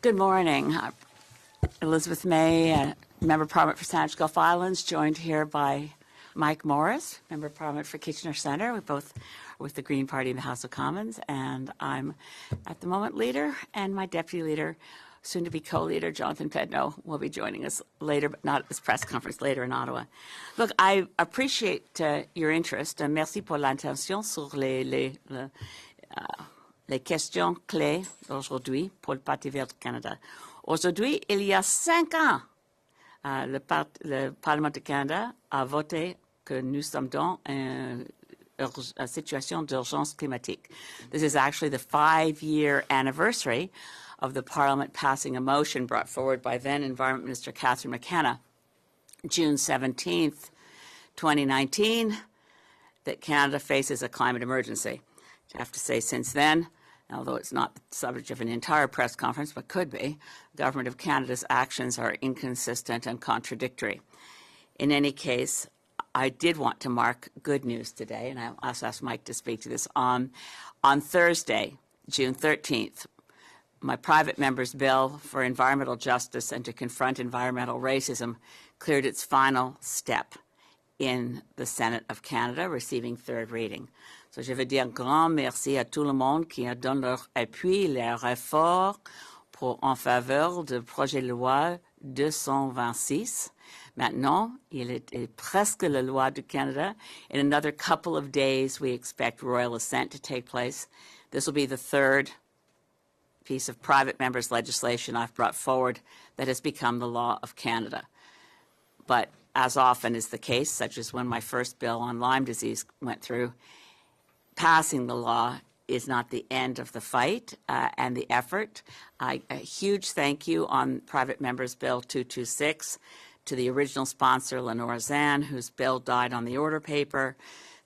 Good morning. Elizabeth May, Member of Parliament for Sandwich Gulf Islands, joined here by Mike Morrice, Member of Parliament for Kitchener Centre. We both are with the Green Party in the House of Commons, and I'm at the moment leader, and my deputy leader, soon to be co-leader, Jonathan Pedno, will be joining us later, but not at this press conference, later in Ottawa. Look, I appreciate your interest. Merci pour l'attention sur les questions clés d'aujourd'hui pour le Parti vert du Canada. Aujourd'hui, il y a 5 ans, le Parlement du Canada a voté que nous sommes dans une situation d'urgence climatique. This is actually the 5-year anniversary of the Parliament passing a motion brought forward by then Environment Minister Catherine McKenna, June 17th, 2019, that Canada faces a climate emergency. I have to say, since then, although it's not the subject of an entire press conference, but could be, the Government of Canada's actions are inconsistent and contradictory. In any case, I did want to mark good news today, and I'll also ask Mike to speak to this. On Thursday, June 13th, my private member's bill for environmental justice and to confront environmental racism cleared its final step in the Senate of Canada, receiving third reading. So je veux dire grand merci à tout le monde qui a donné leur appui, leur effort en faveur du projet de loi 226. Maintenant, il est presque la loi du Canada. In another couple of days, we expect royal assent to take place. This will be the third piece of private members' legislation I've brought forward that has become the law of Canada. But as often is the case, such as when my first bill on Lyme disease went through, passing the law is not the end of the fight and the effort. A huge thank you on Private Members Bill 226 to the original sponsor, Lenora Zan, whose bill died on the order paper.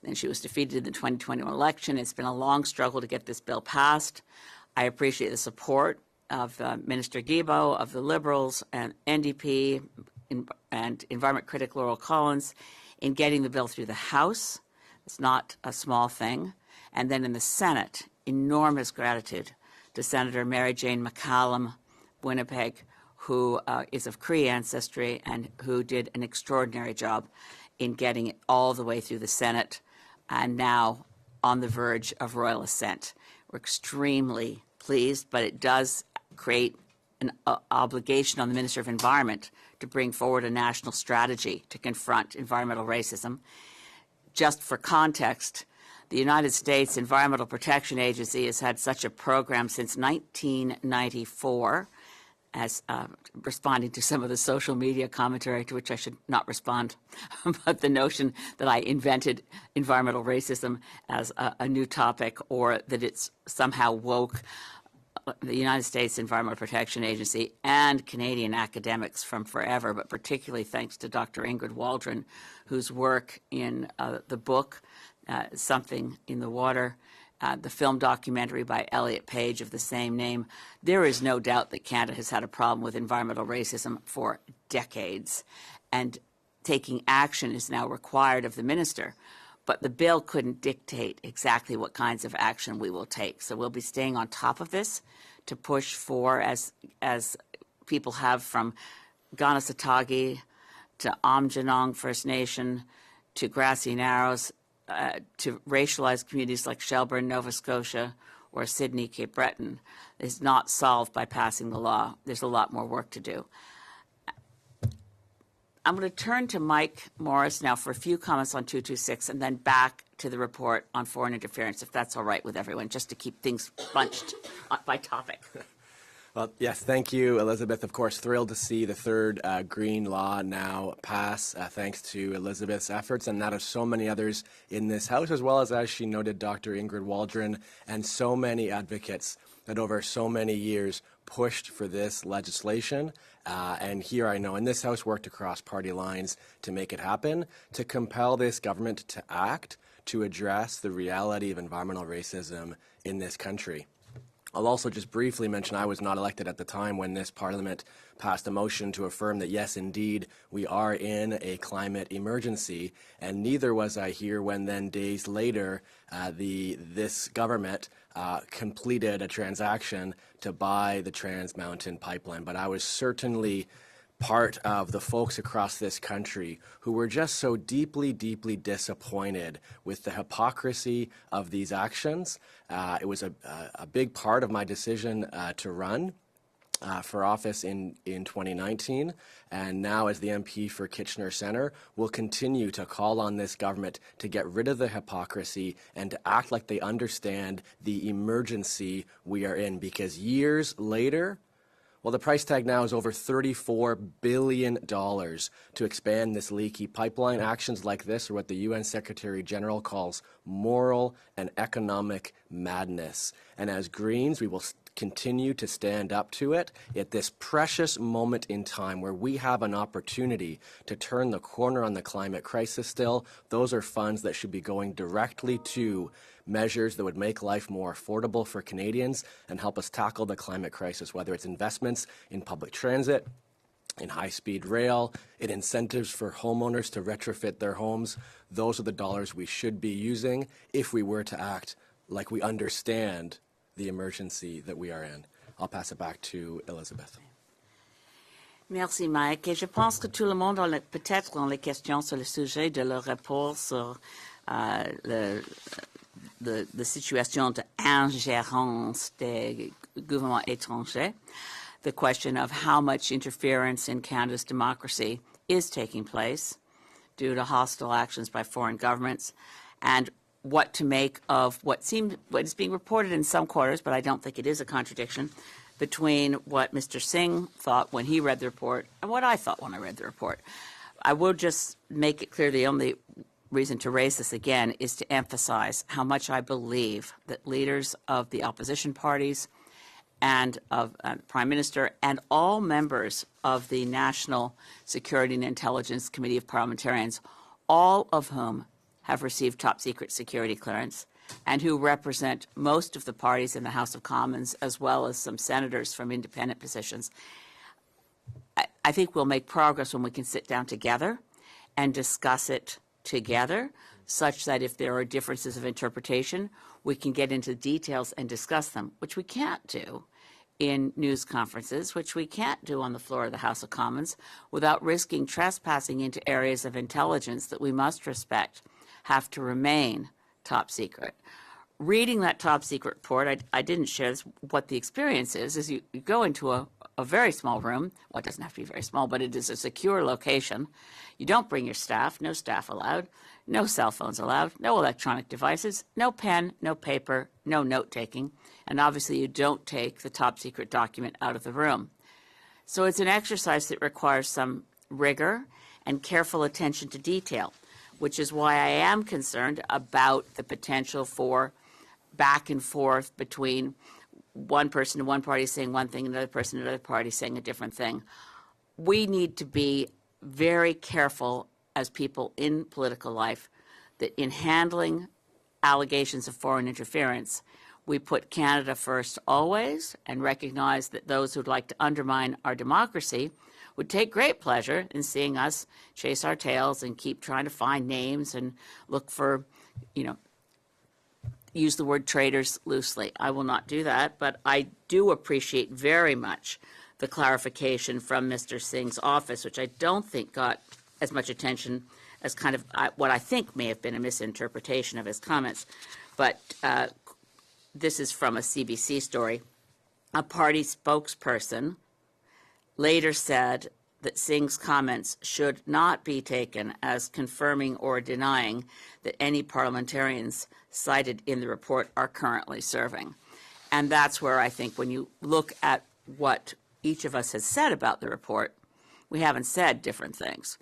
Then she was defeated in the 2021 election. It's been a long struggle to get this bill passed. I appreciate the support of Minister Guilbeault, of the Liberals, and NDP, and Environment critic Laurel Collins in getting the bill through the House. It's not a small thing. And then in the Senate, enormous gratitude to Senator Mary Jane McCallum, Winnipeg, who is of Cree ancestry and who did an extraordinary job in getting it all the way through the Senate and now on the verge of royal assent. We're extremely pleased, but it does create an obligation on the Minister of Environment to bring forward a national strategy to confront environmental racism. Just for context, the United States Environmental Protection Agency has had such a program since 1994, as responding to some of the social media commentary to which I should not respond, but the notion that I invented environmental racism as a new topic or that it's somehow woke. The United States Environmental Protection Agency and Canadian academics from forever, but particularly thanks to Dr. Ingrid Waldron, whose work in the book, Something in the Water, the film documentary by Elliot Page of the same name. There is no doubt that Canada has had a problem with environmental racism for decades, and taking action is now required of the minister. But the bill couldn't dictate exactly what kinds of action we will take. So we'll be staying on top of this to push for, as people have from Ganasatagi to Amjanong First Nation to Grassy Narrows, to racialized communities like Shelburne, Nova Scotia, or Sydney, Cape Breton, is not solved by passing the law. There's a lot more work to do. I'm going to turn to Mike Morrice now for a few comments on 226 and then back to the report on foreign interference, if that's all right with everyone, just to keep things bunched by topic. Well, yes, thank you, Elizabeth. Of course, thrilled to see the third green law now pass, thanks to Elizabeth's efforts and that of so many others in this House, as well as she noted, Dr. Ingrid Waldron and so many advocates that over so many years pushed for this legislation. And here I know in this House worked across party lines to make it happen, to compel this government to act, to address the reality of environmental racism in this country. I'll also just briefly mention I was not elected at the time when this Parliament passed a motion to affirm that, yes, indeed, we are in a climate emergency, and neither was I here when then days later this government completed a transaction to buy the Trans Mountain Pipeline. But I was certainly part of the folks across this country who were just so deeply, deeply disappointed with the hypocrisy of these actions. It was a big part of my decision to run for office in 2019, and now as the MP for Kitchener Centre, will continue to call on this government to get rid of the hypocrisy and to act like they understand the emergency we are in, because years later, well, the price tag now is over $34 billion to expand this leaky pipeline. Actions like this are what the UN Secretary General calls moral and economic madness. And as Greens, we will continue to stand up to it at this precious moment in time where we have an opportunity to turn the corner on the climate crisis still. Those are funds that should be going directly to measures that would make life more affordable for Canadians and help us tackle the climate crisis, whether it's investments in public transit, in high-speed rail, in incentives for homeowners to retrofit their homes. Those are the dollars we should be using if we were to act like we understand the emergency that we are in. I'll pass it back to Elizabeth. Merci, Mike. Et je pense que tout le monde, peut-être dans les questions sur le sujet de leur rapport sur the situation d'ingérence des gouvernements étrangers, the question of how much interference in Canada's democracy is taking place due to hostile actions by foreign governments, and what to make of what is being reported in some quarters, but I don't think it is a contradiction, between what Mr. Singh thought when he read the report and what I thought when I read the report. I will just make it clear the only reason to raise this again is to emphasize how much I believe that leaders of the opposition parties and of Prime Minister and all members of the National Security and Intelligence Committee of Parliamentarians, all of whom have received top-secret security clearance and who represent most of the parties in the House of Commons, as well as some senators from independent positions. I think we'll make progress when we can sit down together and discuss it together, such that if there are differences of interpretation, we can get into details and discuss them, which we can't do in news conferences, which we can't do on the floor of the House of Commons without risking trespassing into areas of intelligence that we must respect have to remain top secret. Reading that top secret report, I didn't share this, what the experience is you go into a very small room. Well, it doesn't have to be very small, but it is a secure location. You don't bring your staff, no staff allowed, no cell phones allowed, no electronic devices, no pen, no paper, no note-taking, and obviously you don't take the top secret document out of the room. So it's an exercise that requires some rigor and careful attention to detail, which is why I am concerned about the potential for back and forth between one person in one party saying one thing, another person in another party saying a different thing. We need to be very careful as people in political life that in handling allegations of foreign interference, we put Canada first always and recognize that those who'd like to undermine our democracy would take great pleasure in seeing us chase our tails and keep trying to find names and look for, use the word traitors loosely. I will not do that, but I do appreciate very much the clarification from Mr. Singh's office, which I don't think got as much attention as kind of what I think may have been a misinterpretation of his comments. But this is from a CBC story. A party spokesperson later said that Singh's comments should not be taken as confirming or denying that any parliamentarians cited in the report are currently serving. And that's where I think when you look at what each of us has said about the report, we haven't said different things.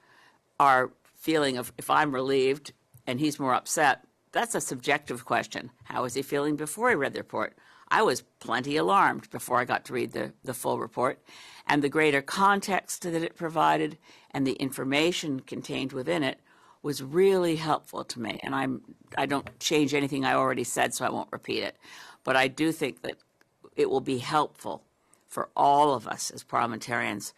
Our feeling of if I'm relieved and he's more upset, that's a subjective question. How was he feeling before he read the report? I was plenty alarmed before I got to read the full report. And the greater context that it provided and the information contained within it was really helpful to me. And I don't change anything I already said, so I won't repeat it. But I do think that it will be helpful for all of us as parliamentarians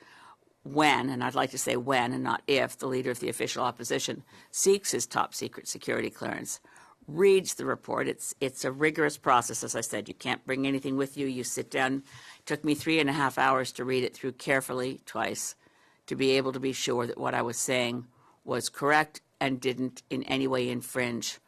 when, and I'd like to say when and not if, the leader of the official opposition seeks his top secret security clearance, reads the report. It's a rigorous process, as I said. You can't bring anything with you. You sit down. It took me 3.5 hours to read it through carefully twice to be able to be sure that what I was saying was correct and didn't in any way infringe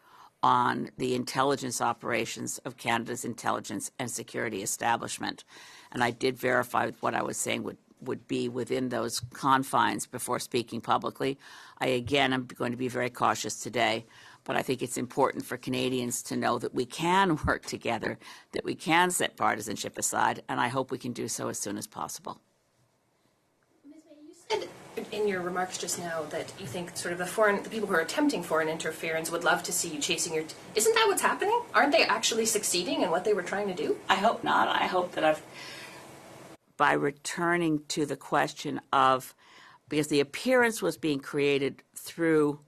on the intelligence operations of Canada's intelligence and security establishment. And I did verify what I was saying would be within those confines before speaking publicly. Again, I'm going to be very cautious today, but I think it's important for Canadians to know that we can work together, that we can set partisanship aside, and I hope we can do so as soon as possible. Ms. May, you said in your remarks just now that you think sort of the people who are attempting foreign interference would love to see you chasing your... Isn't that what's happening? Aren't they actually succeeding in what they were trying to do? I hope not. I hope that by returning to the question of, because the appearance was being created through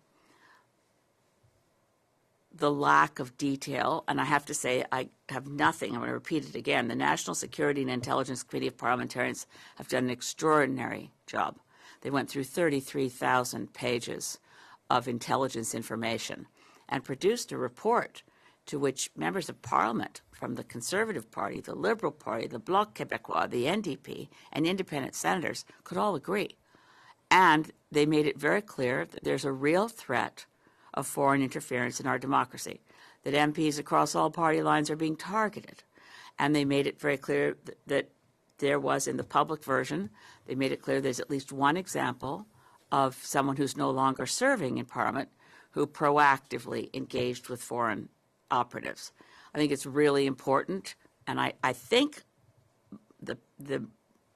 the lack of detail, and I have to say I have nothing, I'm going to repeat it again, the National Security and Intelligence Committee of Parliamentarians have done an extraordinary job. They went through 33,000 pages of intelligence information and produced a report to which members of Parliament from the Conservative Party, the Liberal Party, the Bloc Québécois, the NDP, and independent senators could all agree. And they made it very clear that there's a real threat of foreign interference in our democracy, that MPs across all party lines are being targeted. And they made it very clear that there was, in the public version, they made it clear there's at least one example of someone who's no longer serving in Parliament who proactively engaged with foreign operatives. I think it's really important, and I think the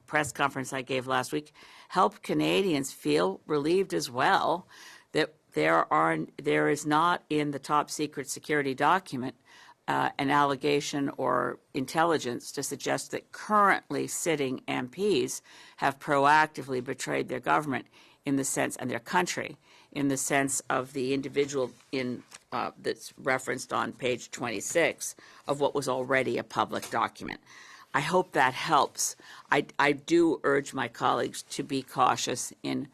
press conference I gave last week helped Canadians feel relieved as well that there is not in the top secret security document an allegation or intelligence to suggest that currently sitting MPs have proactively betrayed their government in the sense, and their country, in the sense of the individual that's referenced on page 26 of what was already a public document. I hope that helps. I do urge my colleagues to be cautious in,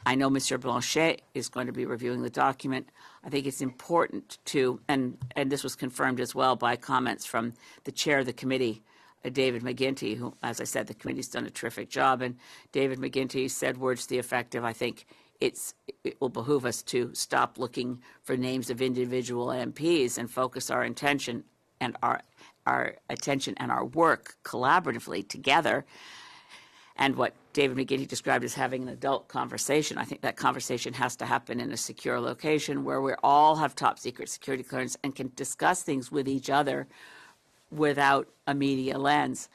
I know Monsieur Blanchet is going to be reviewing the document. I think it's important to, and this was confirmed as well by comments from the chair of the committee, David McGuinty, who, as I said, the committee's done a terrific job, and David McGuinty said words to the effect of, I think it will behoove us to stop looking for names of individual MPs and focus our attention and our attention and our work collaboratively together. And what David McGuinty described as having an adult conversation, I think that conversation has to happen in a secure location where we all have top secret security clearance and can discuss things with each other without a media lens.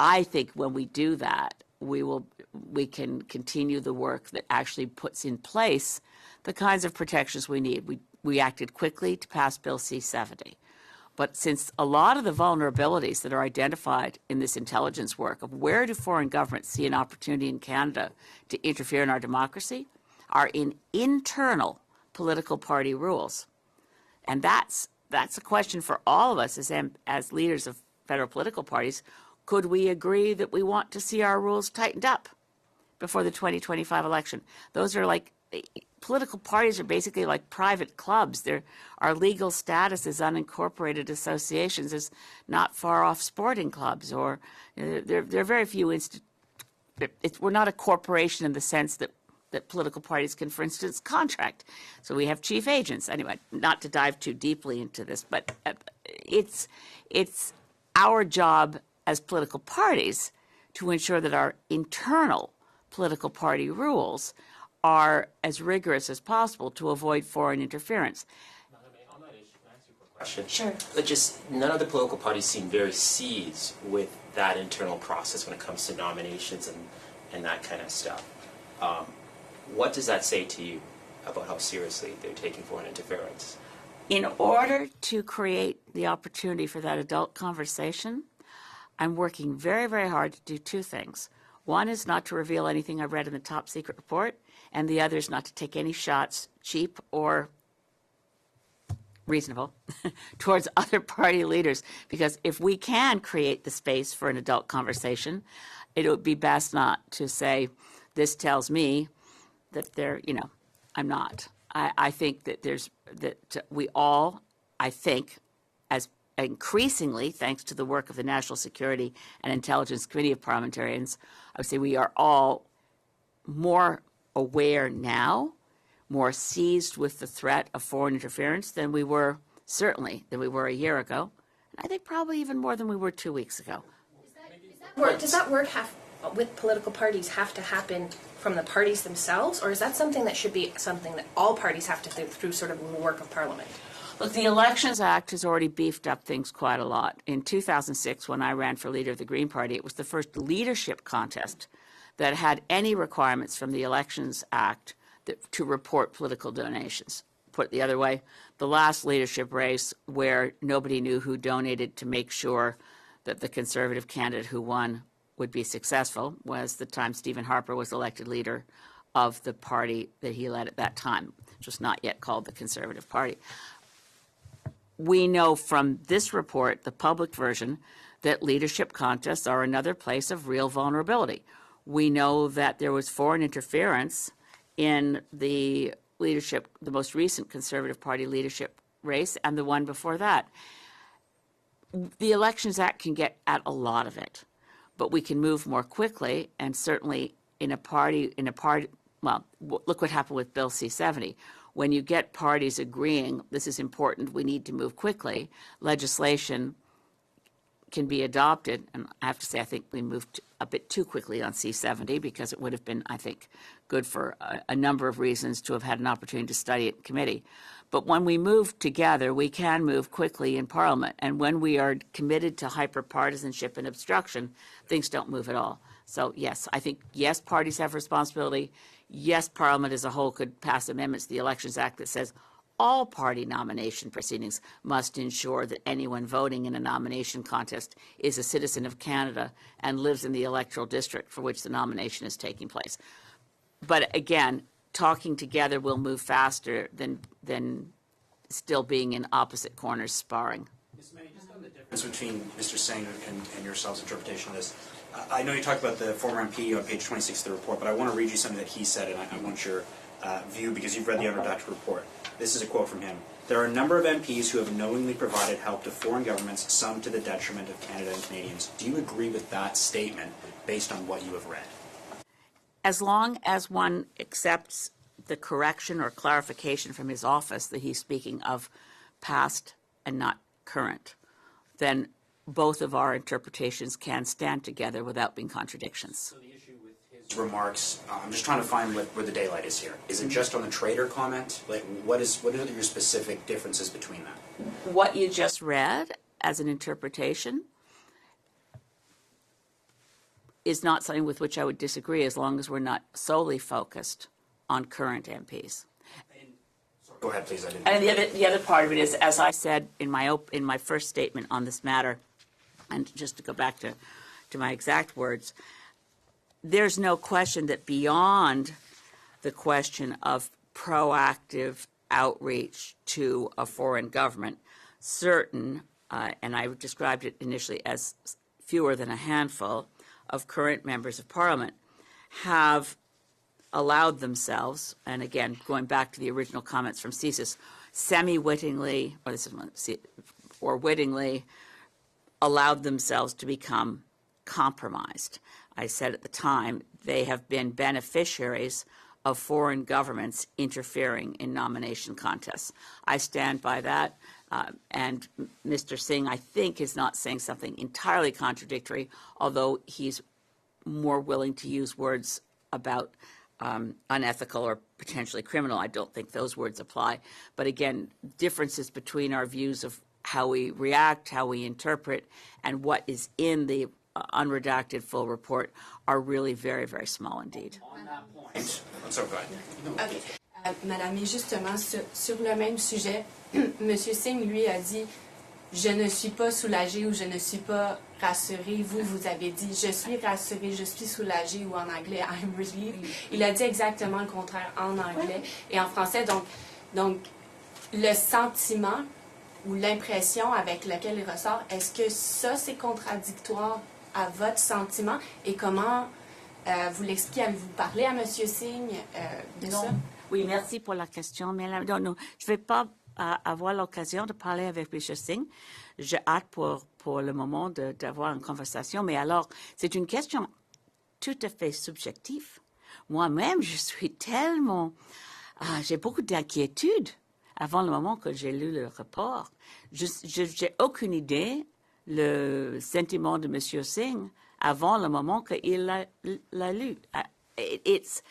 I think when we do that, we can continue the work that actually puts in place the kinds of protections we need. We acted quickly to pass Bill C-70. But since a lot of the vulnerabilities that are identified in this intelligence work of where do foreign governments see an opportunity in Canada to interfere in our democracy are in internal political party rules. And that's a question for all of us as leaders of federal political parties. Could we agree that we want to see our rules tightened up before the 2025 election? Those are like, political parties are basically like private clubs. Our legal status as unincorporated associations is not far off sporting clubs, or there are very few we're not a corporation in the sense that political parties can, for instance, contract. So we have chief agents. Anyway, not to dive too deeply into this, but it's our job as political parties to ensure that our internal political party rules are as rigorous as possible to avoid foreign interference. On that issue, can I ask you a quick question? Sure. But just none of the political parties seem very seized with that internal process when it comes to nominations and that kind of stuff. What does that say to you about how seriously they're taking foreign interference? In order to create the opportunity for that adult conversation, I'm working very, very hard to do two things. One is not to reveal anything I've read in the top secret report, and the other is not to take any shots, cheap or reasonable towards other party leaders, because if we can create the space for an adult conversation, it would be best not to say, this tells me that I'm not. I think that we all, I think, as increasingly, thanks to the work of the National Security and Intelligence Committee of Parliamentarians, I would say we are all more aware now, more seized with the threat of foreign interference than we were, certainly, than we were a year ago. And I think probably even more than we were 2 weeks ago. Does that work with political parties have to happen from the parties themselves, or is that something that should be something that all parties have to do through sort of the work of Parliament? Look, the Elections Act has already beefed up things quite a lot. In 2006, when I ran for leader of the Green Party, it was the first leadership contest that had any requirements from the Elections Act to report political donations. Put it the other way, the last leadership race where nobody knew who donated to make sure that the Conservative candidate who won would be successful was the time Stephen Harper was elected leader of the party that he led at that time, which was not yet called the Conservative Party. We know from this report, the public version, that leadership contests are another place of real vulnerability. We know that there was foreign interference in the most recent Conservative Party leadership race and the one before that. The Elections Act can get at a lot of it, but we can move more quickly, and certainly well, look what happened with Bill C-70. When you get parties agreeing, this is important, we need to move quickly, legislation can be adopted. And I have to say, I think we moved a bit too quickly on C-70 because it would have been, I think, good for a number of reasons to have had an opportunity to study it in committee. But when we move together, we can move quickly in Parliament. And when we are committed to hyper-partisanship and obstruction, things don't move at all. So, yes, I think, yes, parties have responsibility. Yes, Parliament as a whole could pass amendments to the Elections Act that says all party nomination proceedings must ensure that anyone voting in a nomination contest is a citizen of Canada and lives in the electoral district for which the nomination is taking place. But again, talking together will move faster than still being in opposite corners sparring. Ms. May, just on the difference between Mr. Singh and yourself's interpretation of this, I know you talked about the former MP on page 26 of the report, but I want to read you something that he said, and I want your view because you've read the unredacted report. This is a quote from him. There are a number of MPs who have knowingly provided help to foreign governments, some to the detriment of Canada and Canadians. Do you agree with that statement based on what you have read? As long as one accepts the correction or clarification from his office that he's speaking of past and not current, then both of our interpretations can stand together without being contradictions. So the issue with his remarks, I'm just trying to find where the daylight is here. Is it just on the traitor comment? Like, what are your specific differences between that? What you just read as an interpretation is not something with which I would disagree as long as we're not solely focused on current MPs. Go ahead, please. And the other part of it is, as I said in my first statement on this matter, and just to go back to my exact words, there's no question that beyond the question of proactive outreach to a foreign government, certain, and I described it initially as fewer than a handful of current members of Parliament, have allowed themselves, and again, going back to the original comments from CSIS, semi-wittingly, or wittingly, allowed themselves to become compromised. I said at the time, they have been beneficiaries of foreign governments interfering in nomination contests. I stand by that, and Mr. Singh, I think, is not saying something entirely contradictory, although he's more willing to use words about unethical or potentially criminal. I don't think those words apply. But again, differences between our views of how we react, how we interpret, and what is in the unredacted full report are really very, very small indeed. On that point, so go ahead. Okay. Madame, et justement, sur le même sujet, Monsieur Singh, lui, a dit « Je ne suis pas soulagé » ou « Je ne suis pas rassuré ». Vous avez dit « Je suis rassuré, je suis soulagé » ou en anglais « I'm relieved ». Il a dit exactement le contraire en anglais et en français. Donc le sentiment ou l'impression avec laquelle il ressort, est-ce que ça, c'est contradictoire à votre sentiment? Et comment vous l'expliquez? Avez-vous parlé à M. Singh de ça? Oui, merci pour la question. Mais non, je ne vais pas avoir l'occasion de parler avec M. Singh. J'ai hâte pour le moment d'avoir une conversation. Mais alors, c'est une question tout à fait subjective. Moi-même, je suis tellement... j'ai beaucoup d'inquiétudes avant le moment que j'ai lu le rapport. Je n'ai aucune idée le sentiment de M. Singh avant le moment qu'il l'a lu. It's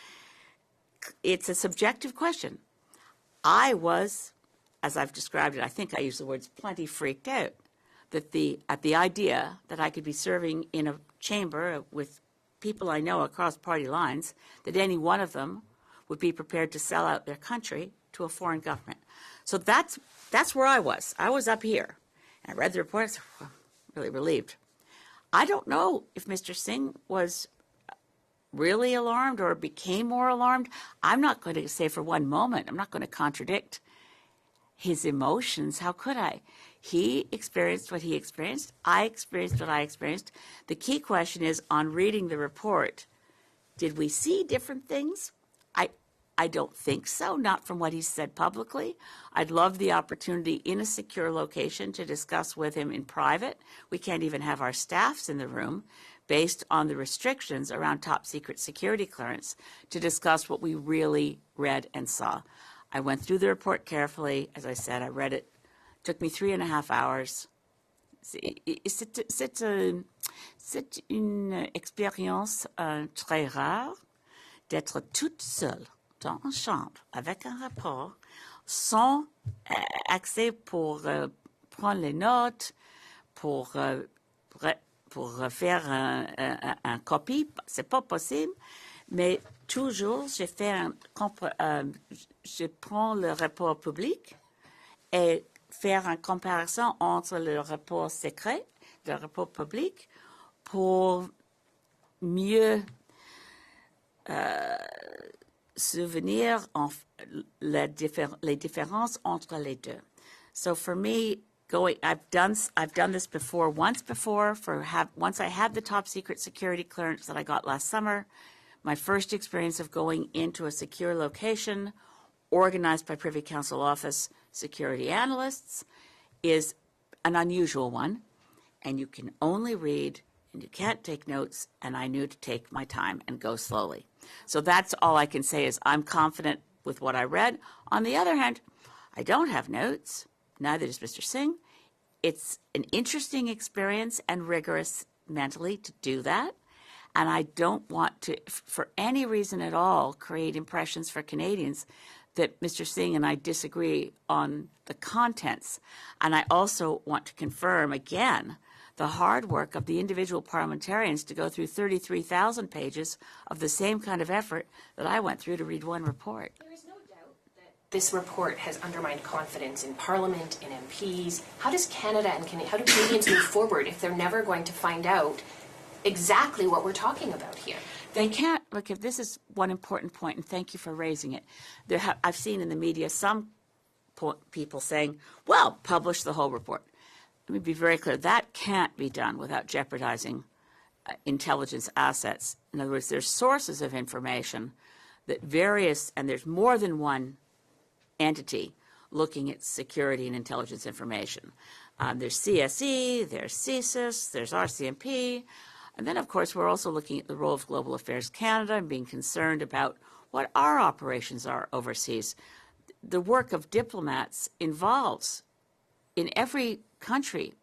a subjective question. I was, as I've described it, I think I used the words plenty freaked out at the idea that I could be serving in a chamber with people I know across party lines, that any one of them would be prepared to sell out their country to a foreign government. So that's where I was. I was up here. And I read the report. I was really relieved. I don't know if Mr. Singh was really alarmed or became more alarmed. I'm not going to say for one moment, I'm not going to contradict his emotions. How could I? He experienced what he experienced. I experienced what I experienced. The key question is, on reading the report, did we see different things? I don't think so, not from what he said publicly. I'd love the opportunity in a secure location to discuss with him in private. We can't even have our staffs in the room based on the restrictions around top secret security clearance to discuss what we really read and saw. I went through the report carefully. As I said, I read it. It took me 3.5 hours. C'est une expérience très rare d'être toute seule dans une chambre avec un rapport sans accès pour prendre les notes, pour faire un copie. C'est pas possible, mais toujours je prends le rapport public et faire une comparaison entre le rapport secret, le rapport public, pour mieux souvenir les différences entre les deux. So for me, I've done this before, once before, once I had the top secret security clearance that I got last summer. My first experience of going into a secure location organized by Privy Council Office security analysts is an unusual one, and you can only read and you can't take notes, and I knew to take my time and go slowly. So that's all I can say is I'm confident with what I read. On the other hand, I don't have notes. Neither does Mr. Singh. It's an interesting experience and rigorous mentally to do that. And I don't want to, for any reason at all, create impressions for Canadians that Mr. Singh and I disagree on the contents. And I also want to confirm again the hard work of the individual parliamentarians to go through 33,000 pages of the same kind of effort that I went through to read one report. There is no doubt that this report has undermined confidence in Parliament and MPs. How does Canada and how do Canadians move forward if they're never going to find out exactly what we're talking about here? They can't. Look, if this is one important point, and thank you for raising it. I've seen in the media some people saying, well, publish the whole report. Let me be very clear. That can't be done without jeopardizing intelligence assets. In other words, there's sources of information that and there's more than one entity looking at security and intelligence information. There's CSE, there's CSIS, there's RCMP. And then, of course, we're also looking at the role of Global Affairs Canada and being concerned about what our operations are overseas. The work of diplomats involves, in every country,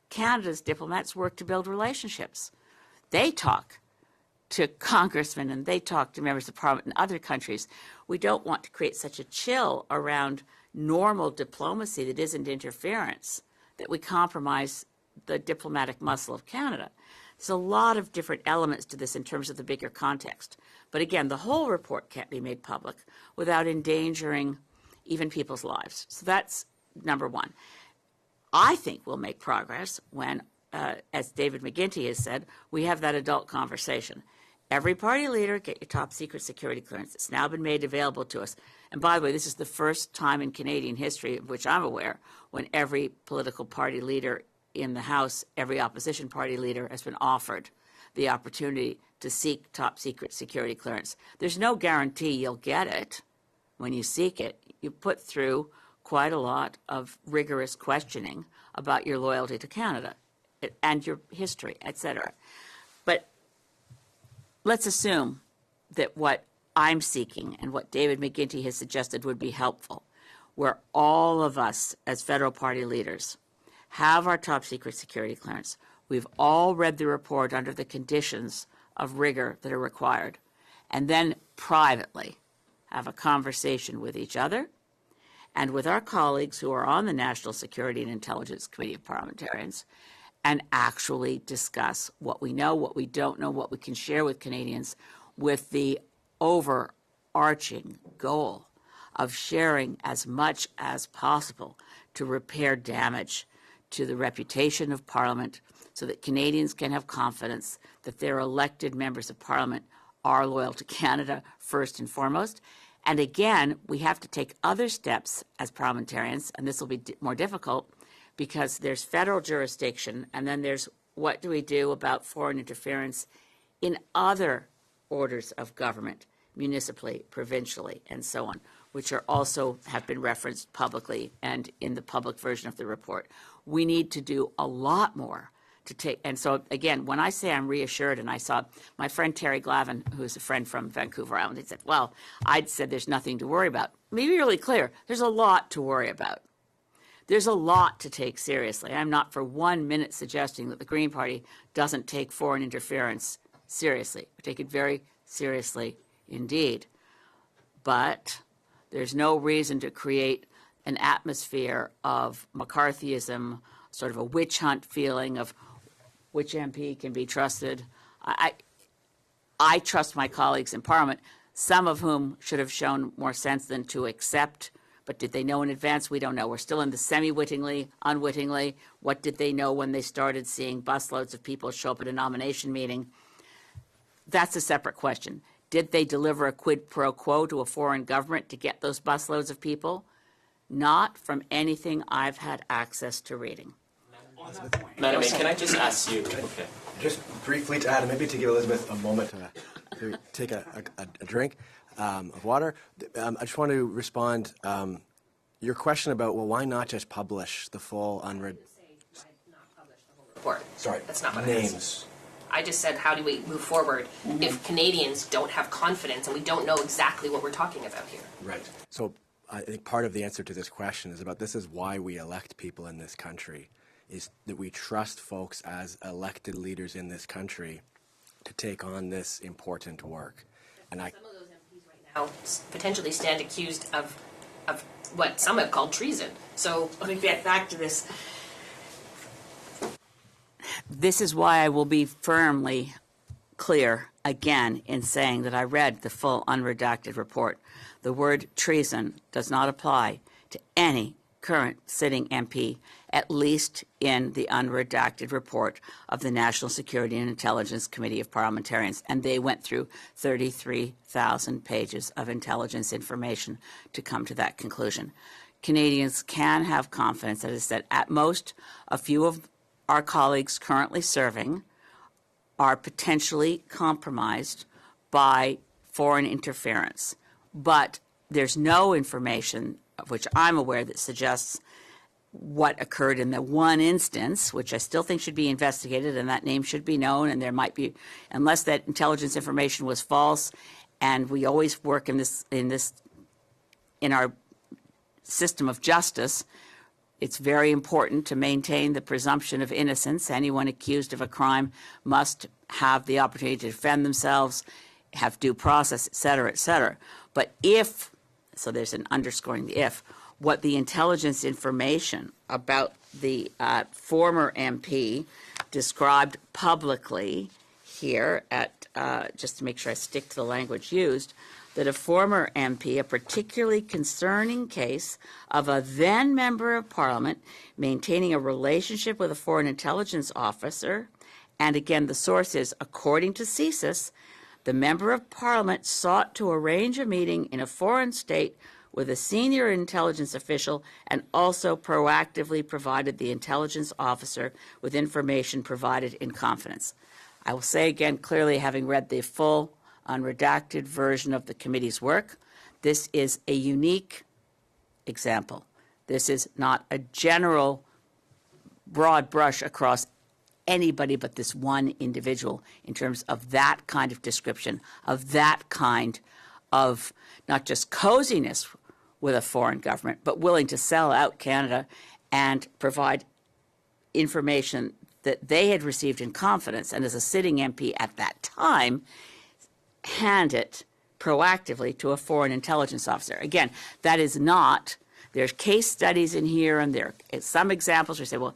Canada's diplomats work to build relationships. They talk to congressmen and they talk to members of parliament in other countries. We don't want to create such a chill around normal diplomacy that isn't interference that we compromise the diplomatic muscle of Canada. There's a lot of different elements to this in terms of the bigger context. But again, the whole report can't be made public without endangering even people's lives. So that's number one. I think we'll make progress when, as David McGuinty has said, we have that adult conversation. every party leader, get your top secret security clearance. It's now been made available to us. And by the way, this is the first time in Canadian history, of which I'm aware, when every political party leader in the House, every opposition party leader has been offered the opportunity to seek top secret security clearance. There's no guarantee you'll get it when you seek it. You put through quite a lot of rigorous questioning about your loyalty to Canada and your history, etc. But let's assume that what I'm seeking and what David McGuinty has suggested would be helpful, where all of us as federal party leaders have our top secret security clearance. We've all read the report under the conditions of rigor that are required, and then privately have a conversation with each other and with our colleagues who are on the National Security and Intelligence Committee of Parliamentarians, and actually discuss what we know, what we don't know, what we can share with Canadians, with the overarching goal of sharing as much as possible to repair damage to the reputation of Parliament, so that Canadians can have confidence that their elected members of Parliament are loyal to Canada first and foremost. And again, we have to take other steps as parliamentarians, and this will be more difficult because there's federal jurisdiction, and then there's what do we do about foreign interference in other orders of government, municipally, provincially, and so on, which are also have been referenced publicly and in the public version of the report. We need to do a lot more to take, and so again, when I say I'm reassured, and I saw my friend Terry Glavin, who's a friend from Vancouver Island, he said, well, I'd said there's nothing to worry about. Let me be really clear, there's a lot to worry about. There's a lot to take seriously. I'm not for 1 minute suggesting that the Green Party doesn't take foreign interference seriously. We take it very seriously indeed. But there's no reason to create an atmosphere of McCarthyism, sort of a witch hunt feeling of which MP can be trusted. I trust my colleagues in Parliament, some of whom should have shown more sense than to accept. But did they know in advance? We don't know. We're still in the semi-wittingly, unwittingly. What did they know when they started seeing busloads of people show up at a nomination meeting? That's a separate question. Did they deliver a quid pro quo to a foreign government to get those busloads of people? Not from anything I've had access to reading. Madam May, can I just ask you? Okay. Just briefly to add, and maybe to give Elizabeth a moment to take a drink of water. I just want to respond. Your question about, well, why not just publish the full unread? Report. Sorry, That's not what names. I just said, how do we move forward if Canadians don't have confidence and we don't know exactly what we're talking about here? Right. So I think part of the answer to this question is about this is why we elect people in this country, is that we trust folks as elected leaders in this country to take on this important work. And some of those MPs right now potentially stand accused of what some have called treason. So Let me get back to this. This is why I will be firmly clear again in saying that I read the full unredacted report. The word treason does not apply to any current sitting MP, at least in the unredacted report of the National Security and Intelligence Committee of Parliamentarians. And they went through 33,000 pages of intelligence information to come to that conclusion. Canadians can have confidence, as I said, at most a few of our colleagues currently serving are potentially compromised by foreign interference. But there's no information of which I'm aware that suggests what occurred in the one instance, which I still think should be investigated, and that name should be known, and there might be, unless that intelligence information was false, and we always work in our system of justice, it's very important to maintain the presumption of innocence. Anyone accused of a crime must have the opportunity to defend themselves, have due process, et cetera, et cetera. But if, so there's an underscoring the if, what the intelligence information about the former MP described publicly here at, just to make sure I stick to the language used, that a former MP, a particularly concerning case of a then member of Parliament maintaining a relationship with a foreign intelligence officer, and again the source is, according to CSIS, The Member of Parliament sought to arrange a meeting in a foreign state with a senior intelligence official and also proactively provided the intelligence officer with information provided in confidence. I will say again clearly, having read the full unredacted version of the committee's work, this is a unique example. This is not a general broad brush across anybody but this one individual in terms of that kind of description, of that kind of not just coziness with a foreign government, but willing to sell out Canada and provide information that they had received in confidence, and as a sitting MP at that time, hand it proactively to a foreign intelligence officer. Again, that is not, there's case studies in here, and there are some examples where you say, well,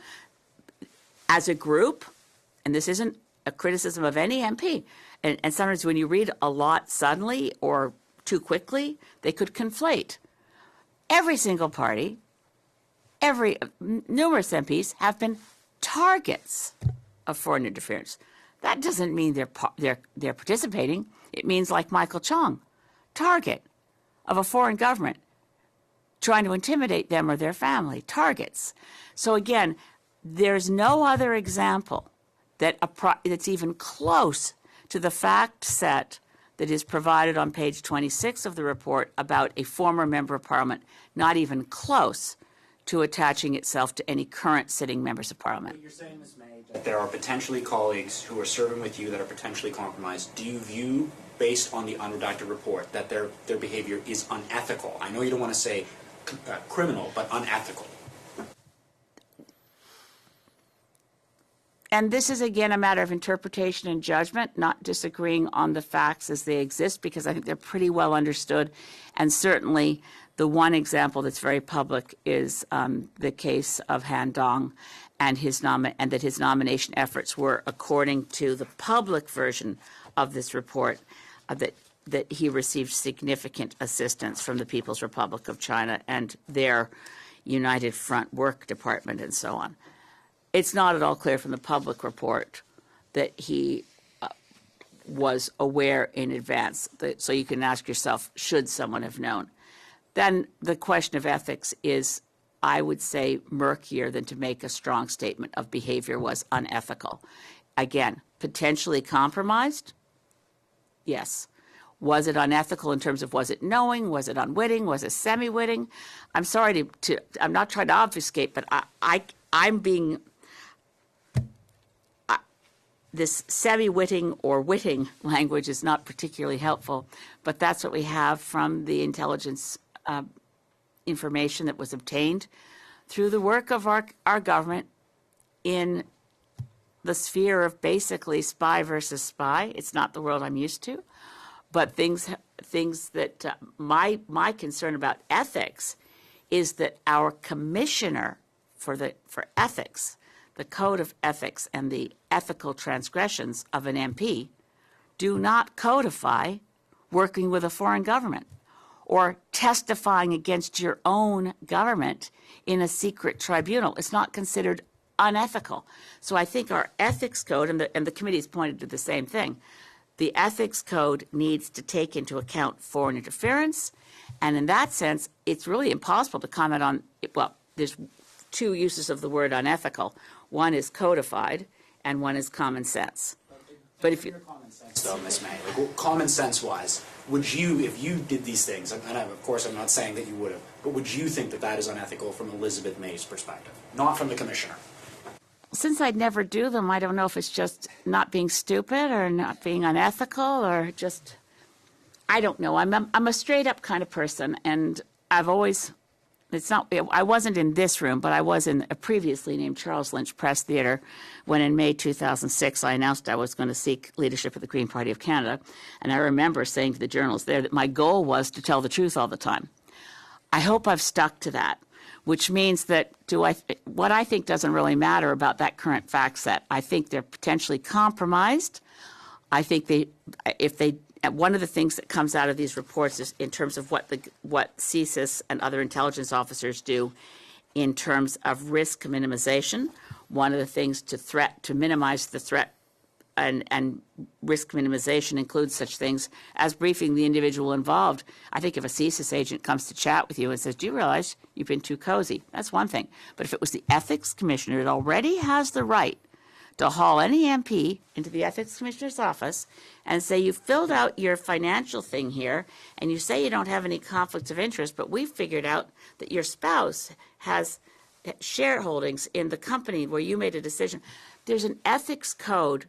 as a group, and this isn't a criticism of any MP, and sometimes when you read a lot suddenly or too quickly, they could conflate. Every single party, numerous MPs have been targets of foreign interference. That doesn't mean they're participating. It means, like Michael Chong, target of a foreign government trying to intimidate them or their family, targets. So again, there's no other example that's even close to the fact set that is provided on page 26 of the report about a former member of Parliament, not even close to attaching itself to any current sitting members of Parliament. You're saying, Ms. May, that there are potentially colleagues who are serving with you that are potentially compromised. Do you view, based on the unredacted report, that their behavior is unethical? I know you don't want to say criminal, but unethical. And this is, again, a matter of interpretation and judgment, not disagreeing on the facts as they exist, because I think they're pretty well understood. And certainly the one example that's very public is the case of Han Dong and that his nomination efforts were, according to the public version of this report, that he received significant assistance from the People's Republic of China and their United Front Work Department and so on. It's not at all clear from the public report that he was aware in advance. So you can ask yourself, should someone have known? Then the question of ethics is, I would say, murkier than to make a strong statement of behavior was unethical. Again, potentially compromised? Yes. Was it unethical in terms of, was it knowing? Was it unwitting? Was it semi-witting? I'm sorry I'm not trying to obfuscate, but I'm being... This semi-witting or witting language is not particularly helpful, but that's what we have from the intelligence information that was obtained through the work of our government in the sphere of basically spy versus spy. It's not the world I'm used to, but things that my concern about ethics is that our commissioner for ethics, the code of ethics and the ethical transgressions of an MP, do not codify working with a foreign government or testifying against your own government in a secret tribunal. It's not considered unethical. So I think our ethics code, and the committee has pointed to the same thing, the ethics code needs to take into account foreign interference, and in that sense, it's really impossible to comment on, well, there's two uses of the word unethical. One is codified, and one is common sense. But if you... Common sense, though, Ms. May, like, common sense-wise, would you, if you did these things, and of course I'm not saying that you would have, but would you think that that is unethical from Elizabeth May's perspective, not from the commissioner? Since I'd never do them, I don't know if it's just not being stupid or not being unethical or just... I don't know. I'm a straight-up kind of person, and I've always... I wasn't in this room, but I was in a previously named Charles Lynch Press Theatre when in May 2006 I announced I was going to seek leadership of the Green Party of Canada. And I remember saying to the journalists there that my goal was to tell the truth all the time. I hope I've stuck to that, which means that what I think doesn't really matter about that current fact set. I think they're potentially compromised. I think one of the things that comes out of these reports is in terms of what CSIS and other intelligence officers do in terms of risk minimization. One of the things to minimize the threat and risk minimization includes such things as briefing the individual involved. I think if a CSIS agent comes to chat with you and says, do you realize you've been too cozy? That's one thing. But if it was the ethics commissioner that already has the right to haul any MP into the ethics commissioner's office and say, you filled out your financial thing here and you say you don't have any conflicts of interest, but we've figured out that your spouse has shareholdings in the company where you made a decision. There's an ethics code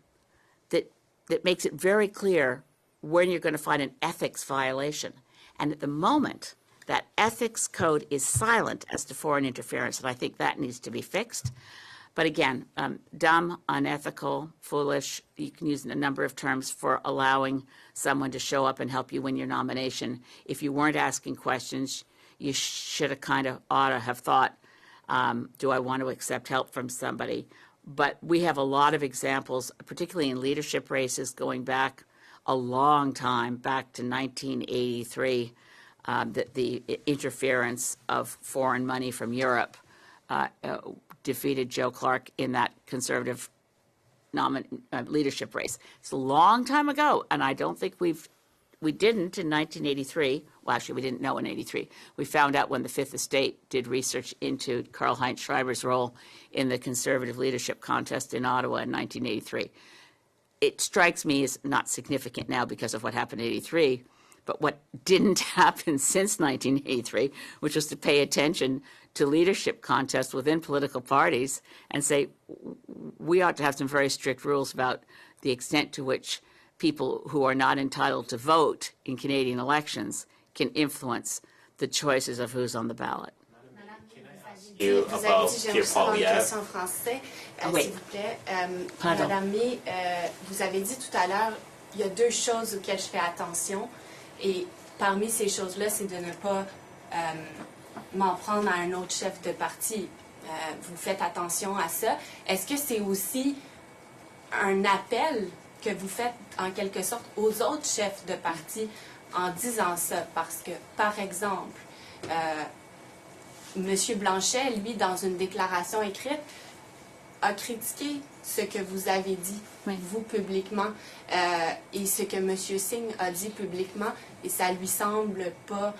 that makes it very clear when you're going to find an ethics violation. And at the moment, that ethics code is silent as to foreign interference, and I think that needs to be fixed. But again, dumb, unethical, foolish, you can use a number of terms for allowing someone to show up and help you win your nomination. If you weren't asking questions, you should have ought to have thought, do I want to accept help from somebody? But we have a lot of examples, particularly in leadership races going back a long time, back to 1983, that the interference of foreign money from Europe defeated Joe Clark in that conservative leadership race. It's a long time ago, and I don't think we didn't in 1983. Well, actually, we didn't know in 83. We found out when the Fifth Estate did research into Karl-Heinz Schreiber's role in the conservative leadership contest in Ottawa in 1983. It strikes me as not significant now because of what happened in 83, but what didn't happen since 1983, which was to pay attention to leadership contests within political parties and say, we ought to have some very strict rules about the extent to which people who are not entitled to vote in Canadian elections can influence the choices of who's on the ballot. Vous avez dit, j'aimerais savoir une question en français, s'il vous plaît. Madame May, vous avez dit tout à l'heure, il y a deux choses auxquelles je fais attention, et parmi ces choses-là, c'est de ne pas m'en prendre à un autre chef de parti. Vous faites attention à ça. Est-ce que c'est aussi un appel que vous faites en quelque sorte aux autres chefs de parti en disant ça? Parce que, par exemple, M. Blanchet, lui, dans une déclaration écrite, a critiqué ce que vous avez dit, vous, publiquement, et ce que M. Singh a dit publiquement, et ça lui semble pas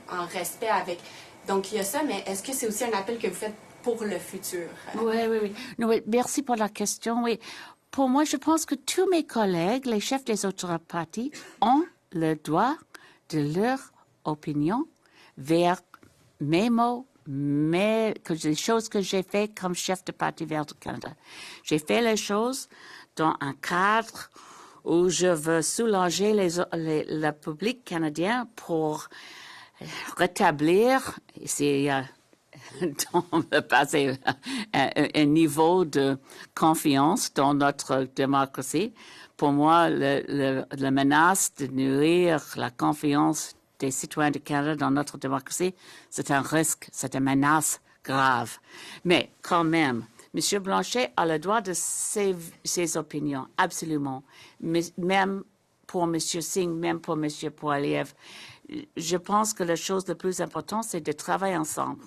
en respect avec... Donc, il y a ça, mais est-ce que c'est aussi un appel que vous faites pour le futur? Oui. Non, oui. Merci pour la question. Oui. Pour moi, je pense que tous mes collègues, les chefs des autres partis, ont le droit de leur opinion vers mes mots, les choses que j'ai faites comme chef de parti Vert du Canada. J'ai fait les choses dans un cadre où je veux soulager le public canadien pour rétablir, c'est dans le passé, un niveau de confiance dans notre démocratie. Pour moi, la menace de nuire la confiance des citoyens du Canada dans notre démocratie, c'est un risque, c'est une menace grave. Mais quand même, M. Blanchet a le droit de ses opinions, absolument. Même pour M. Singh, même pour M. Poilievre. Je pense que la chose la plus importante, c'est de travailler ensemble.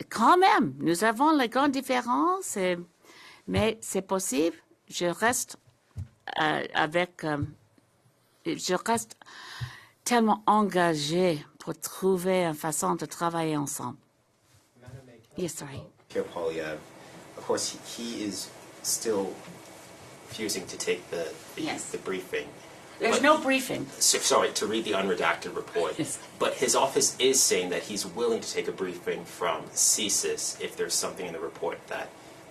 Quand même, nous avons les grandes différences, mais c'est possible. Je reste je reste tellement engagée pour trouver une façon de travailler ensemble. Yes, sorry. Pierre Poilievre, of course, he is still refusing to take the briefing. There's no briefing. Sorry, to read the unredacted report. Yes. But his office is saying that he's willing to take a briefing from CSIS if there's something in the report that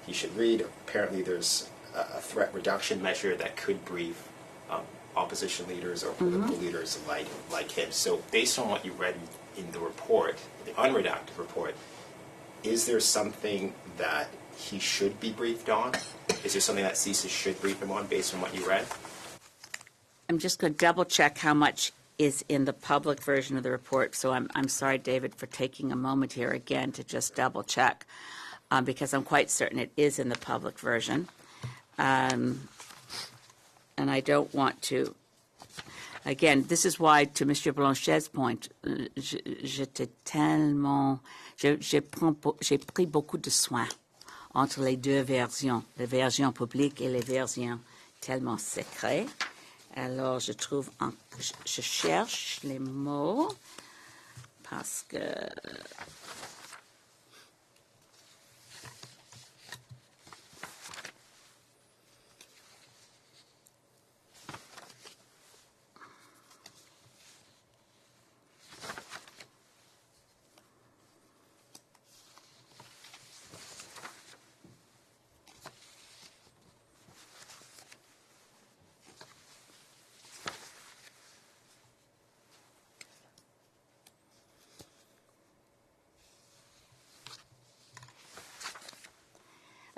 he should read. Apparently there's a threat reduction measure that could brief opposition leaders or political leaders like him. So based on what you read in the report, the unredacted report, is there something that he should be briefed on? Is there something that CSIS should brief him on based on what you read? I'm just going to double check how much is in the public version of the report. So I'm sorry, David, for taking a moment here again to just double check because I'm quite certain it is in the public version. And I don't want to, again, this is why, to M. Blanchet's point, j'ai pris beaucoup de soin entre les deux versions, les versions publiques et les versions tellement secrètes. Alors, je trouve, je cherche les mots parce que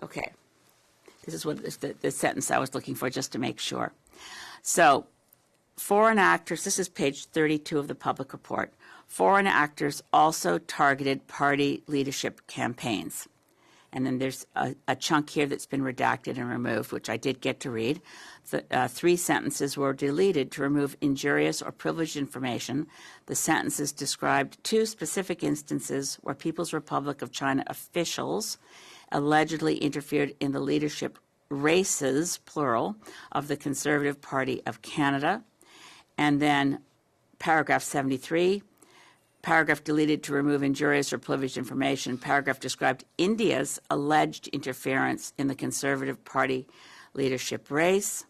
okay. This is what the sentence I was looking for, just to make sure. So, foreign actors, this is page 32 of the public report. Foreign actors also targeted party leadership campaigns. And then there's a chunk here that's been redacted and removed, which I did get to read. The 3 sentences were deleted to remove injurious or privileged information. The sentences described 2 specific instances where People's Republic of China officials allegedly interfered in the leadership races, plural, of the Conservative Party of Canada. And then paragraph 73, paragraph deleted to remove injurious or privileged information. Paragraph described India's alleged interference in the Conservative Party leadership race.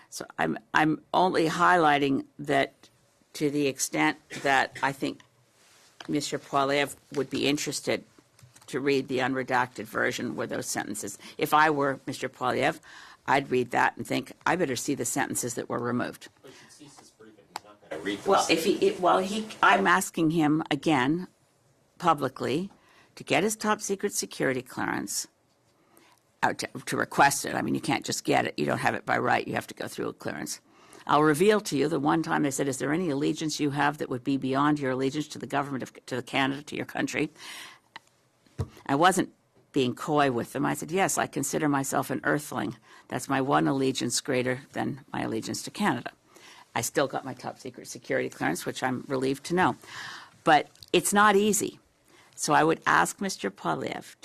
So I'm only highlighting that to the extent that I think Mr. Poilievre would be interested to read the unredacted version with those sentences. If I were Mr. Poilievre, I'd read that and think, I better see the sentences that were removed. Well, I'm asking him again, publicly, to get his top secret security clearance, to request it. I mean, you can't just get it. You don't have it by right. You have to go through a clearance. I'll reveal to you the one time they said, is there any allegiance you have that would be beyond your allegiance to the government to Canada, to your country? I wasn't being coy with them. I said, yes, I consider myself an earthling. That's my one allegiance greater than my allegiance to Canada. I still got my top secret security clearance, which I'm relieved to know. But it's not easy. So I would ask Mr. Poilievre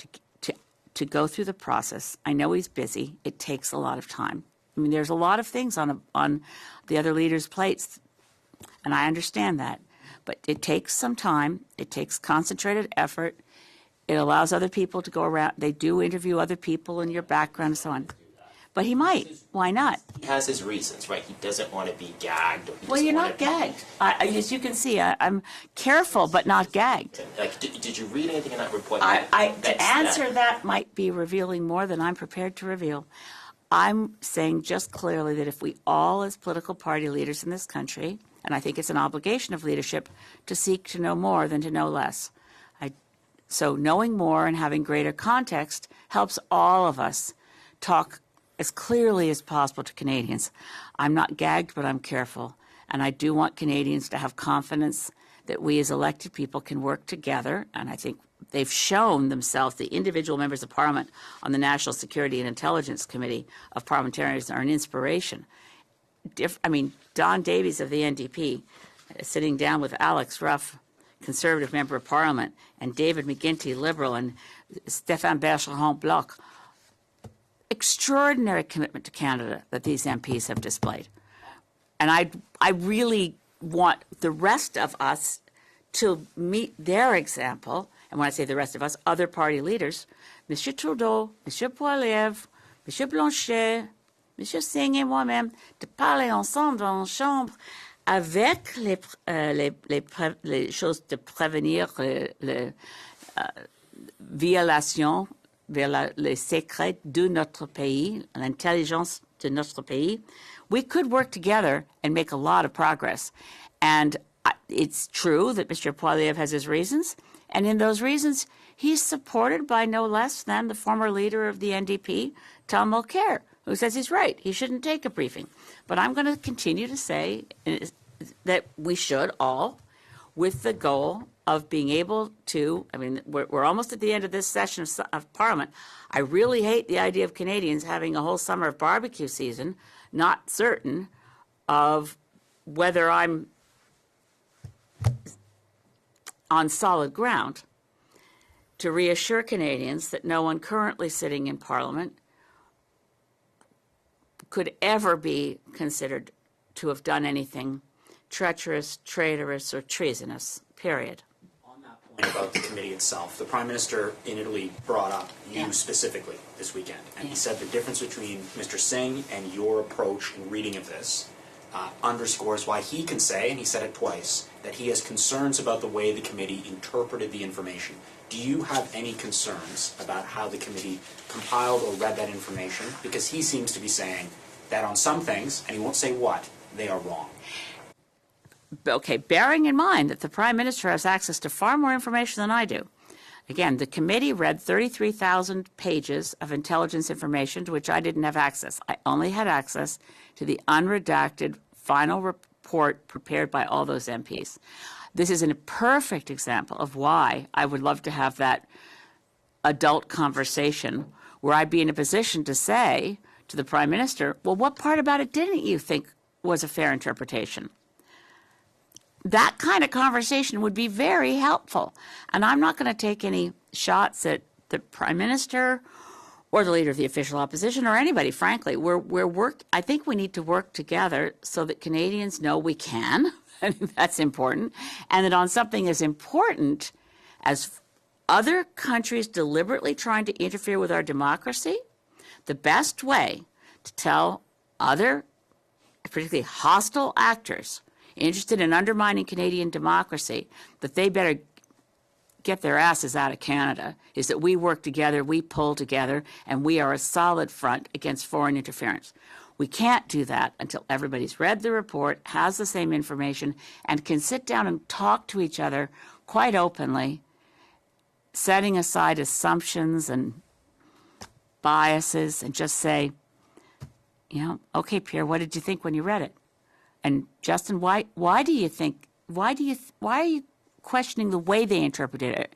to go through the process. I know he's busy. It takes a lot of time. I mean, there's a lot of things on the other leaders' plates, and I understand that. But it takes some time. It takes concentrated effort. It allows other people to go around. They do interview other people in your background and so on. But he might. Why not? He has his reasons, right? He doesn't want to be gagged. Well, you're not gagged. As you can see, I'm careful but not gagged. Like, did you read anything in that report? To answer that might be revealing more than I'm prepared to reveal. I'm saying just clearly that if we all, as political party leaders in this country, and I think it's an obligation of leadership to seek to know more than to know less. So knowing more and having greater context helps all of us talk as clearly as possible to Canadians. I'm not gagged, but I'm careful. And I do want Canadians to have confidence that we as elected people can work together. And I think they've shown themselves, the individual members of Parliament on the National Security and Intelligence Committee of Parliamentarians are an inspiration. Don Davies of the NDP, sitting down with Alex Ruff, Conservative Member of Parliament, and David McGuinty, Liberal, and Stéphane Bergeron, Bloc. Extraordinary commitment to Canada that these MPs have displayed. And I really want the rest of us to meet their example. And when I say the rest of us, other party leaders, M. Trudeau, M. Poilievre, M. Blanchet, M. Singh et moi-même, de parler ensemble dans la chambre avec les choses de prévenir les violations vers les secrets de notre pays, l'intelligence de notre pays, we could work together and make a lot of progress. And it's true that Mr. Poilievre has his reasons, and in those reasons, he's supported by no less than the former leader of the NDP, Tom Mulcair, who says he's right. He shouldn't take a briefing. But I'm going to continue to say that we should all, with the goal of being able to, we're almost at the end of this session of Parliament. I really hate the idea of Canadians having a whole summer of barbecue season, not certain of whether I'm on solid ground. to reassure Canadians that no one currently sitting in Parliament could ever be considered to have done anything treacherous, traitorous, or treasonous, period. On that point about the committee itself, the Prime Minister in Italy brought up you specifically this weekend, and he said the difference between Mr. Singh and your approach and reading of this underscores why he can say, and he said it twice, that he has concerns about the way the committee interpreted the information. Do you have any concerns about how the committee compiled or read that information? Because he seems to be saying that on some things, and he won't say what, they are wrong. Okay, bearing in mind that the Prime Minister has access to far more information than I do. Again, the committee read 33,000 pages of intelligence information to which I didn't have access. I only had access to the unredacted final report prepared by all those MPs. This is a perfect example of why I would love to have that adult conversation where I'd be in a position to say to the Prime Minister, well, what part about it didn't you think was a fair interpretation? That kind of conversation would be very helpful. And I'm not going to take any shots at the Prime Minister or the Leader of the Official Opposition or anybody, frankly. I think we need to work together so that Canadians know we can. I think that's important. And that on something as important as other countries deliberately trying to interfere with our democracy, the best way to tell other, particularly hostile actors interested in undermining Canadian democracy, that they better get their asses out of Canada, is that we work together, we pull together, and we are a solid front against foreign interference. We can't do that until everybody's read the report, has the same information, and can sit down and talk to each other quite openly, setting aside assumptions and biases, and just say, okay, Pierre, what did you think when you read it? And Justin, why are you questioning the way they interpreted it?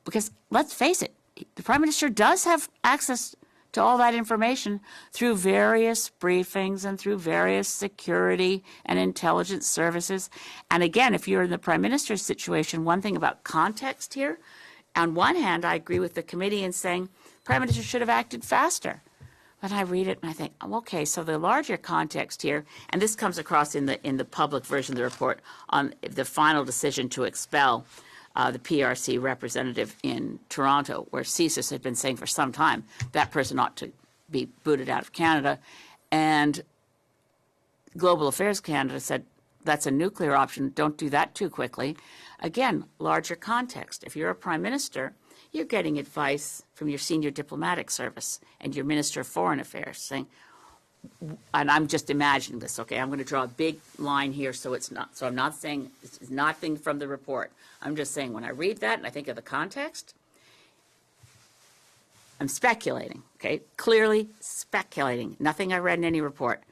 Because let's face it, the Prime Minister does have access to all that information through various briefings and through various security and intelligence services. And again, if you're in the Prime Minister's situation, one thing about context here, on one hand, I agree with the committee in saying Prime Minister should have acted faster. But I read it and I think, okay, so the larger context here, and this comes across in the public version of the report on the final decision to expel the PRC representative in Toronto, where CSIS had been saying for some time that person ought to be booted out of Canada. And Global Affairs Canada said, that's a nuclear option, don't do that too quickly. Again, larger context. If you're a Prime Minister, you're getting advice from your senior diplomatic service and your Minister of Foreign Affairs saying, and I'm just imagining this, okay, I'm going to draw a big line here so I'm not saying it's nothing from the report. I'm just saying when I read that and I think of the context, I'm speculating, okay, clearly speculating, nothing I read in any report.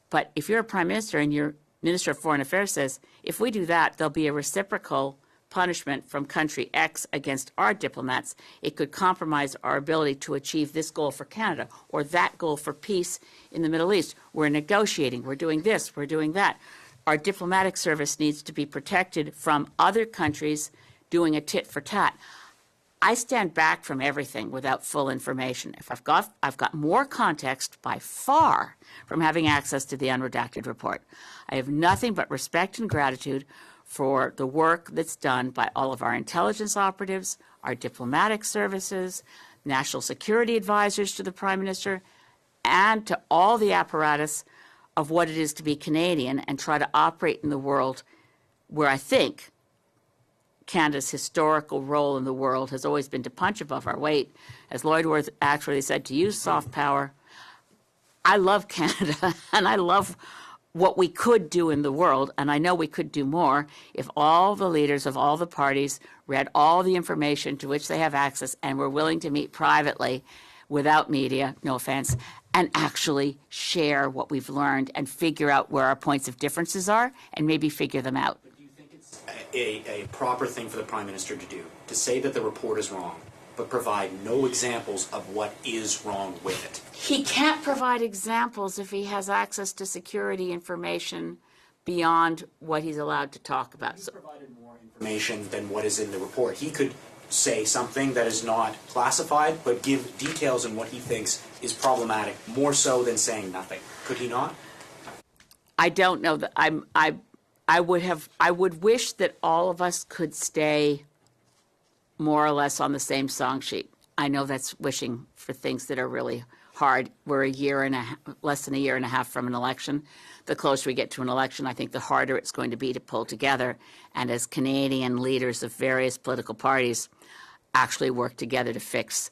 But if you're a Prime Minister and your Minister of Foreign Affairs says, if we do that, there'll be a reciprocal punishment from country X against our diplomats, it could compromise our ability to achieve this goal for Canada or that goal for peace in the Middle East. We're negotiating, we're doing this, we're doing that. Our diplomatic service needs to be protected from other countries doing a tit for tat. I stand back from everything without full information. If I've got more context by far from having access to the unredacted report. I have nothing but respect and gratitude for the work that's done by all of our intelligence operatives, our diplomatic services, national security advisors to the Prime Minister, and to all the apparatus of what it is to be Canadian and try to operate in the world where I think Canada's historical role in the world has always been to punch above our weight. As Lloyd Worth actually said, to use soft power. I love Canada, and I love what we could do in the world, and I know we could do more if all the leaders of all the parties read all the information to which they have access and were willing to meet privately without media, no offense, and actually share what we've learned and figure out where our points of differences are and maybe figure them out. But do you think it's a proper thing for the Prime Minister to do, to say that the report is wrong, but provide no examples of what is wrong with it? He can't provide examples if he has access to security information beyond what he's allowed to talk about. He provided more information than what is in the report. He could say something that is not classified, but give details on what he thinks is problematic, more so than saying nothing. Could he not? I don't know that I would wish that all of us could stay more or less on the same song sheet. I know that's wishing for things that are really hard. We're less than a year and a half from an election. The closer we get to an election, I think the harder it's going to be to pull together. And as Canadian leaders of various political parties actually work together to fix,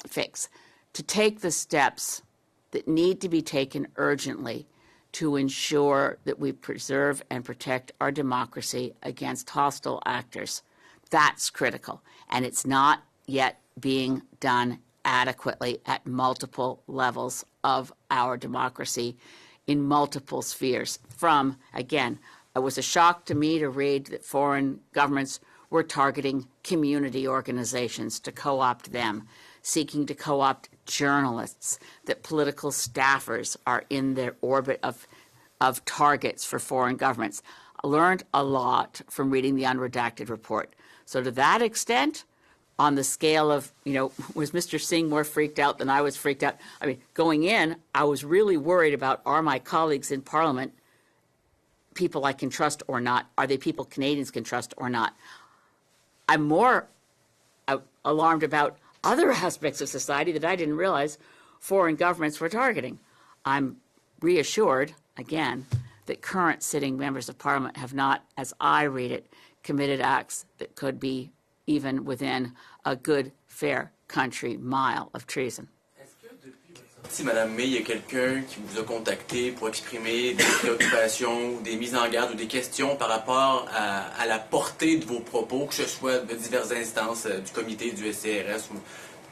to take the steps that need to be taken urgently to ensure that we preserve and protect our democracy against hostile actors. That's critical. And it's not yet being done adequately at multiple levels of our democracy in multiple spheres. From, again, it was a shock to me to read that foreign governments were targeting community organizations to co-opt them, seeking to co-opt journalists, that political staffers are in their orbit of targets for foreign governments. I learned a lot from reading the unredacted report. So to that extent, on the scale of, was Mr. Singh more freaked out than I was freaked out? I mean, going in, I was really worried about, are my colleagues in Parliament people I can trust or not? Are they people Canadians can trust or not? I'm more alarmed about other aspects of society that I didn't realize foreign governments were targeting. I'm reassured, again, that current sitting members of Parliament have not, as I read it, committed acts that could be even within a good, fair country mile of treason. Si Madame May, il y a quelqu'un qui vous a contacté pour exprimer des préoccupations, des mises en garde ou des questions par rapport à la portée de vos propos, que ce soit de diverses instances du comité, du SCRS ou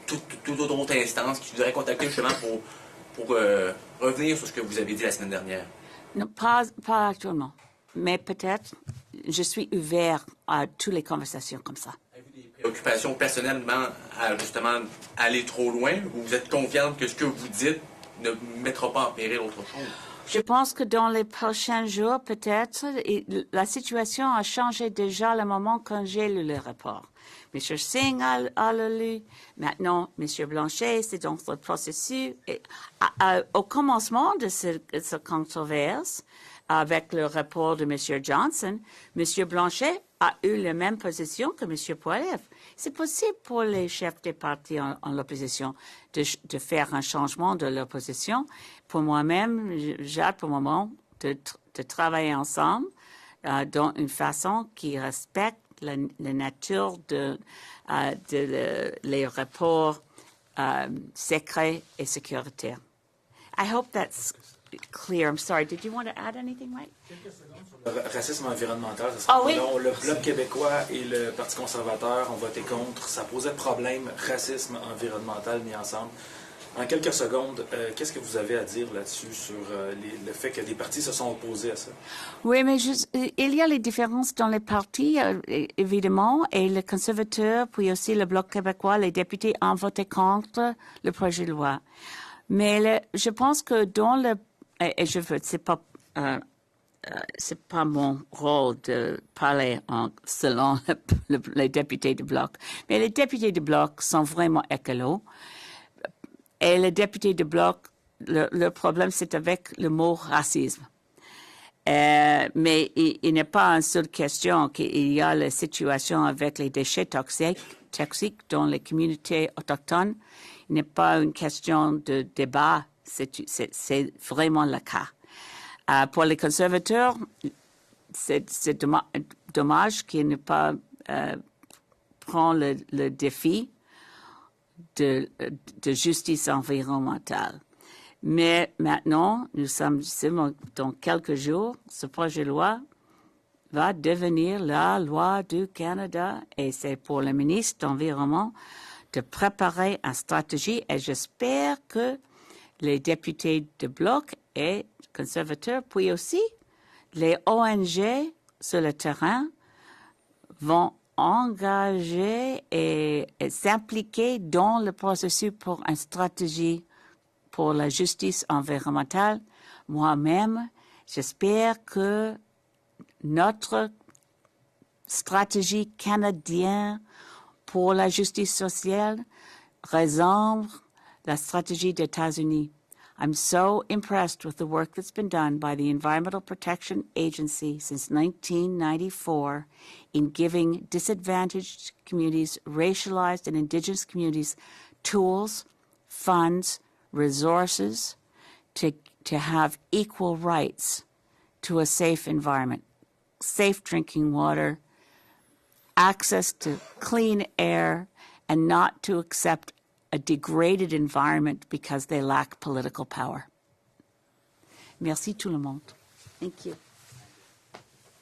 toute autre instance qui vous aurait contacté justement pour revenir sur ce que vous avez dit la semaine dernière? Non, pas actuellement, mais peut-être je suis ouvert à toutes les conversations comme ça. Avez-vous des préoccupations personnellement à justement aller trop loin ou vous êtes confiante que ce que vous dites ne mettra pas en péril autre chose? Je pense que dans les prochains jours, peut-être, la situation a changé déjà le moment quand j'ai lu le rapport. M. Singh a le lu, maintenant M. Blanchet, c'est dans le processus. Au commencement de cette controverse, avec le rapport de M. Johnson, M. Blanchet a eu la même position que M. Poilievre. C'est possible pour les chefs des partis en l'opposition de faire un changement de leur position. Pour moi-même, j'ai hâte pour le moment de travailler ensemble dans une façon qui respecte la nature les rapports secrets et sécuritaires. I hope that's clear. I'm sorry. Did you want to add anything, Mike? Le racisme environnemental, ça sera non. Le Bloc québécois et le Parti conservateur ont voté contre. Ça posait problème, racisme environnemental mis ensemble. En quelques secondes, qu'est-ce que vous avez à dire là-dessus sur le fait que des partis se sont opposés à ça? Oui, mais il y a les différences dans les partis, évidemment, et les conservateurs, puis aussi le Bloc québécois, les députés ont voté contre le projet de loi. Mais je pense que dans le... Et c'est pas mon rôle de parler selon les députés du Bloc. Mais les députés du Bloc sont vraiment écolos. Et les députés du Bloc, le problème, c'est avec le mot racisme. Mais il n'est pas une seule question qu'il y a la situation avec les déchets toxiques dans les communautés autochtones. Il n'est pas une question de débat, c'est vraiment le cas. Pour les conservateurs, c'est dommage qu'ils n'aient pas pris le défi de justice environnementale. Mais maintenant, nous sommes dans quelques jours, ce projet de loi va devenir la loi du Canada et c'est pour le ministre de l'Environnement de préparer une stratégie et j'espère que les députés de Bloc et conservateurs, puis aussi les ONG sur le terrain vont engager et s'impliquer dans le processus pour une stratégie pour la justice environnementale. Moi-même, j'espère que notre stratégie canadienne pour la justice sociale ressemble la stratégie des États-Unis. I'm so impressed with the work that's been done by the Environmental Protection Agency since 1994 in giving disadvantaged communities, racialized and Indigenous communities, tools, funds, resources to have equal rights to a safe environment, safe drinking water, access to clean air, and not to accept a degraded environment because they lack political power. Merci tout le monde. Thank you.